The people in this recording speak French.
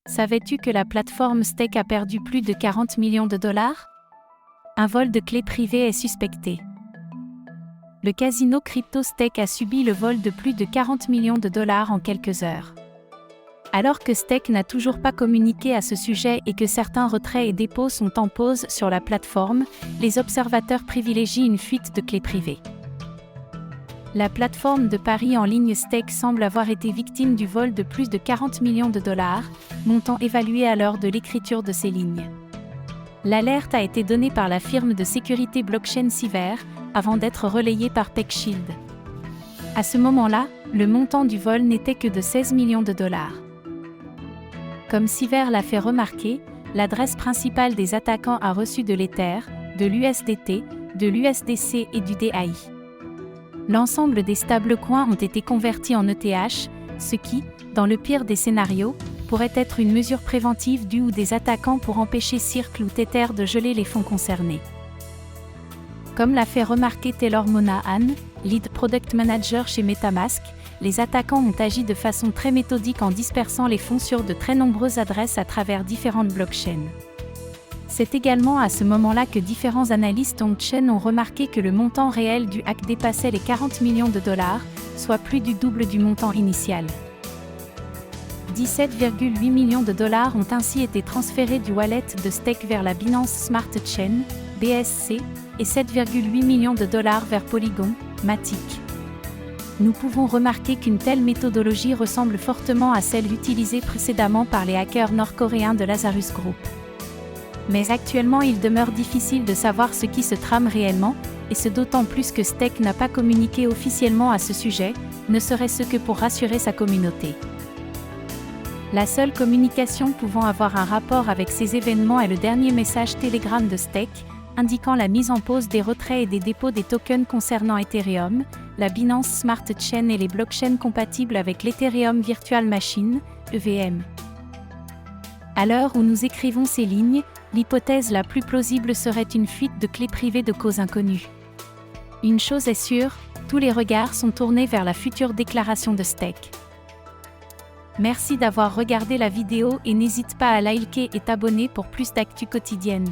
Savais-tu que la plateforme Stake a perdu plus de 40 millions de dollars? Un vol de clés privées est suspecté. Le casino crypto Stake a subi le vol de plus de 40 millions de dollars en quelques heures. Alors que Stake n'a toujours pas communiqué à ce sujet et que certains retraits et dépôts sont en pause sur la plateforme, les observateurs privilégient une fuite de clés privées. La plateforme de paris en ligne Stake semble avoir été victime du vol de plus de 40 millions de dollars, montant évalué à l'heure de l'écriture de ces lignes. L'alerte a été donnée par la firme de sécurité blockchain Cyver, avant d'être relayée par PeckShield. À ce moment-là, le montant du vol n'était que de 16 millions de dollars. Comme Cyver l'a fait remarquer, l'adresse principale des attaquants a reçu de l'Ether, de l'USDT, de l'USDC et du DAI. L'ensemble des stablecoins ont été convertis en ETH, ce qui, dans le pire des scénarios, pourrait être une mesure préventive du ou des attaquants pour empêcher Circle ou Tether de geler les fonds concernés. Comme l'a fait remarquer Taylor Monahan, lead product manager chez MetaMask, les attaquants ont agi de façon très méthodique en dispersant les fonds sur de très nombreuses adresses à travers différentes blockchains. C'est également à ce moment-là que différents analystes on-chain ont remarqué que le montant réel du hack dépassait les 40 millions de dollars, soit plus du double du montant initial. 17,8 millions de dollars ont ainsi été transférés du wallet de Stake vers la Binance Smart Chain, BSC, et 7,8 millions de dollars vers Polygon, Matic. Nous pouvons remarquer qu'une telle méthodologie ressemble fortement à celle utilisée précédemment par les hackers nord-coréens de Lazarus Group. Mais actuellement il demeure difficile de savoir ce qui se trame réellement, et ce d'autant plus que Stake n'a pas communiqué officiellement à ce sujet, ne serait-ce que pour rassurer sa communauté. La seule communication pouvant avoir un rapport avec ces événements est le dernier message Telegram de Stake, indiquant la mise en pause des retraits et des dépôts des tokens concernant Ethereum, la Binance Smart Chain et les blockchains compatibles avec l'Ethereum Virtual Machine, EVM. À l'heure où nous écrivons ces lignes, l'hypothèse la plus plausible serait une fuite de clés privées de cause inconnue. Une chose est sûre, tous les regards sont tournés vers la future déclaration de Stake. Merci d'avoir regardé la vidéo et n'hésite pas à liker et t'abonner pour plus d'actu quotidienne.